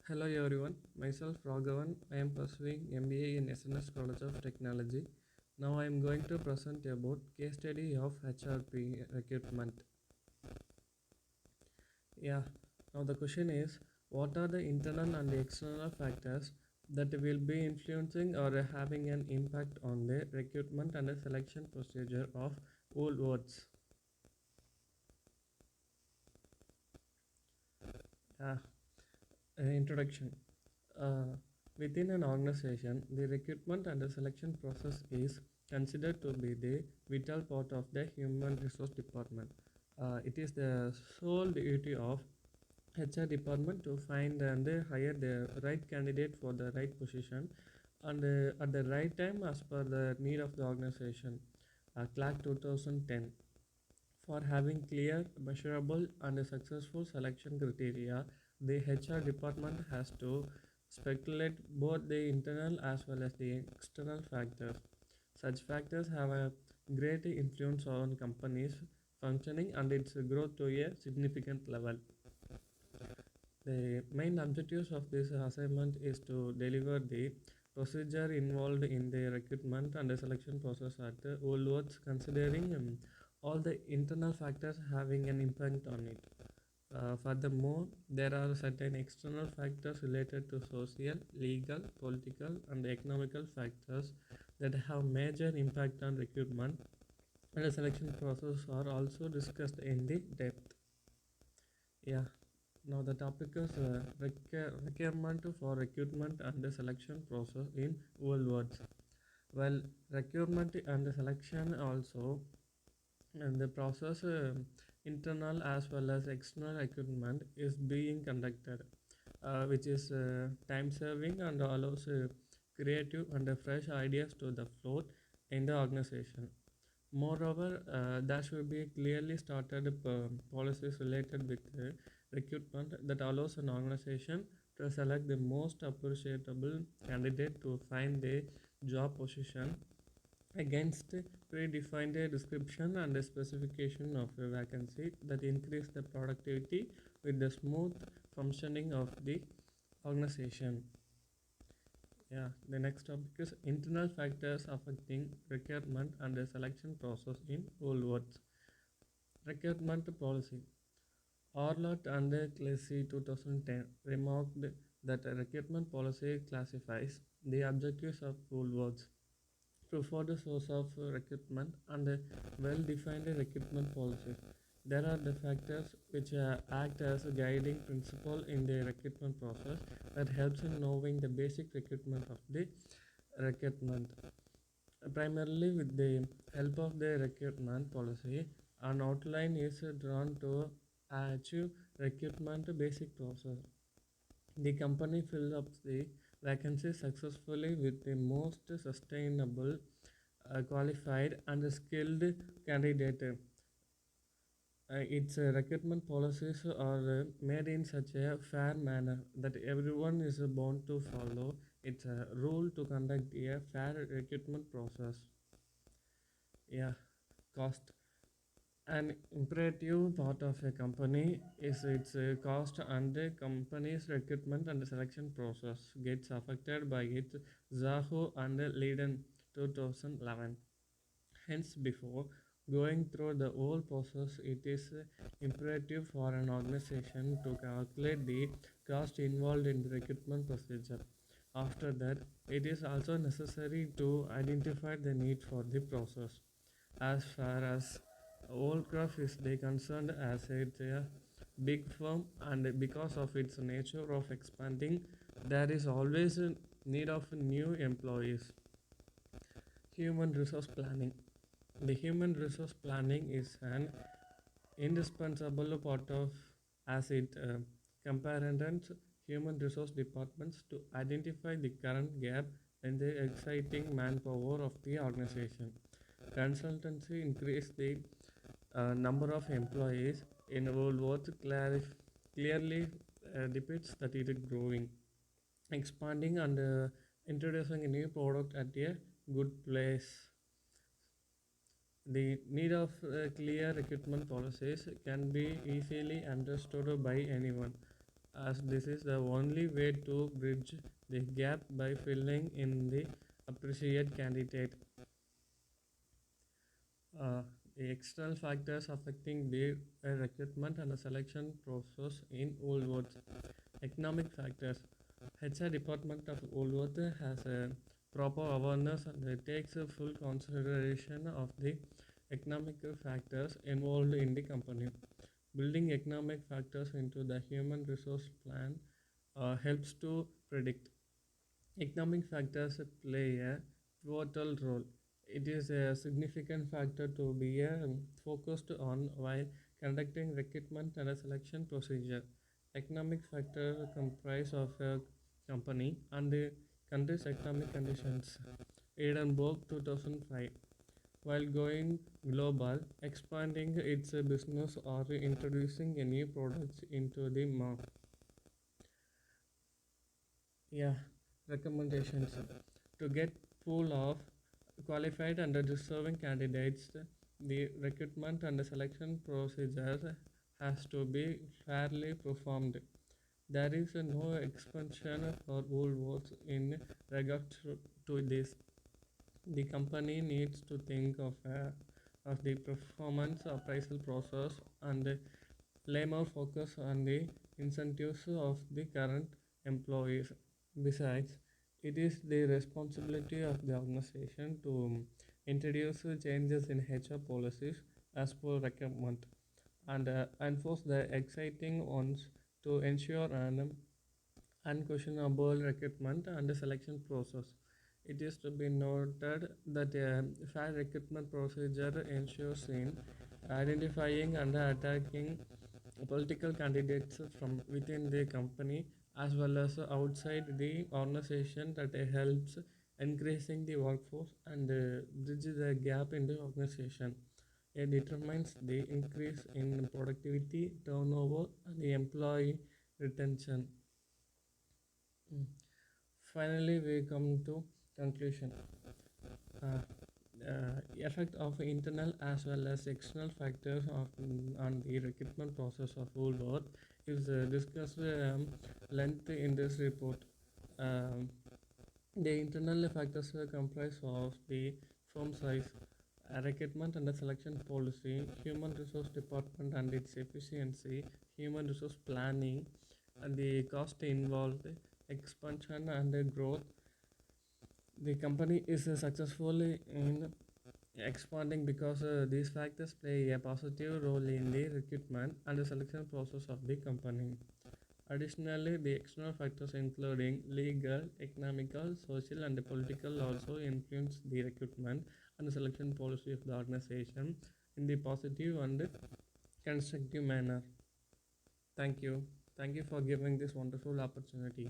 Hello everyone, myself Raghavan. I am pursuing MBA in SNS College of Technology. Now I am going to present about case study of HRP recruitment. Yeah, now the question is, what are the internal and external factors that will be influencing or having an impact on the recruitment and the selection procedure of Woolworths? Yeah, Introduction. Uh, Within an organization, the recruitment and the selection process is considered to be the vital part of the human resource department. It is the sole duty of HR department to find and hire the right candidate for the right position and at the right time as per the need of the organization. Clark 2010. For having clear, measurable, and successful selection criteria, the HR department has to speculate both the internal as well as the external factors. Such factors have a great influence on companies' functioning and its growth to a significant level. The main objectives of this assignment is to deliver the procedure involved in the recruitment and the selection process at Woolworths, considering all the internal factors having an impact on it. Furthermore, there are certain external factors related to social, legal, political, and economical factors that have major impact on recruitment and the selection process are also discussed in the depth. Yeah. Now the topic is requirement for recruitment and the selection process in Woolworths. Well, recruitment and the selection also and the process internal as well as external recruitment is being conducted, which is time serving and allows creative and fresh ideas to the float in the organization. Moreover, there should be clearly started policies related with recruitment that allows an organization to select the most appreciable candidate to find a job position against predefined description and a specification of a vacancy that increase the productivity with the smooth functioning of the organization. Yeah, the next topic is internal factors affecting recruitment and the selection process in Woolworths. Recruitment policy. Orlott and Clancy 2010 remarked that a recruitment policy classifies the objectives of Woolworths, preferred source of recruitment, and a well-defined recruitment policy. There are the factors which act as a guiding principle in the recruitment process that helps in knowing the basic recruitment of the recruitment. Primarily with the help of the recruitment policy, an outline is drawn to achieve recruitment basic process. The company fills up the vacancy successfully with the most sustainable, qualified, and skilled candidate. Its recruitment policies are made in such a fair manner that everyone is bound to follow. It's a rule to conduct a fair recruitment process. Yeah, cost. An imperative part of a company is its cost, and the company's recruitment and selection process gets affected by it. Zahoo and Leiden 2011. Hence, before going through the whole process, it is imperative for an organization to calculate the cost involved in the recruitment procedure. After that, it is also necessary to identify the need for the process. As far as Woolcraft is they concerned, as it's a big firm and because of its nature of expanding, there is always a need of new employees. Human resource planning. The human resource planning is an indispensable part of as it comparisons human resource departments to identify the current gap in the exciting manpower of the organization. Consultancy increase the number of employees in Woolworth clearly depicts that it is growing, expanding, and introducing a new product at a good place. The need of clear recruitment policies can be easily understood by anyone. as this is the only way to bridge the gap by filling in the appreciate candidate. Uh, the external factors affecting the recruitment and the selection process in Woolworths. Economic factors. HR department of Woolworths has a proper awareness and it takes a full consideration of the economic factors involved in the company. Building economic factors into the human resource plan helps to predict. Economic factors play a pivotal role. It is a significant factor to be focused on while conducting recruitment and a selection procedure. Economic factors comprise of a company and the country's economic conditions. Edinburgh 2005. While going global, expanding its business or introducing a new products into the market. Yeah, recommendations to get pool of qualified and deserving candidates. The recruitment and selection procedure has to be fairly performed. There is no expansion for Woolworths in regard to this. The company needs to think of the performance appraisal process and lay more focus on the incentives of the current employees. Besides, it is the responsibility of the organization to introduce changes in HR policies as per requirement and enforce the exciting ones to ensure an unquestionable recruitment and selection process. It is to be noted that a fair recruitment procedure ensures in identifying and attacking political candidates from within the company as well as outside the organization that helps increasing the workforce and bridge the gap in the organization. It determines the increase in productivity, turnover, and the employee retention. Mm. Finally, we come to conclusion. Uh, Effect of internal as well as external factors on the recruitment process of Woolworth is discussed length in this report. Um, the internal factors comprise of the firm size, recruitment and the selection policy, human resource department and its efficiency, human resource planning, and the cost involved, expansion and growth. The company is successful in expanding because these factors play a positive role in the recruitment and the selection process of the company. Additionally, the external factors including legal, economical, social, and political also influence the recruitment and the selection policy of the organization in the positive and constructive manner. Thank you. Thank you for giving this wonderful opportunity.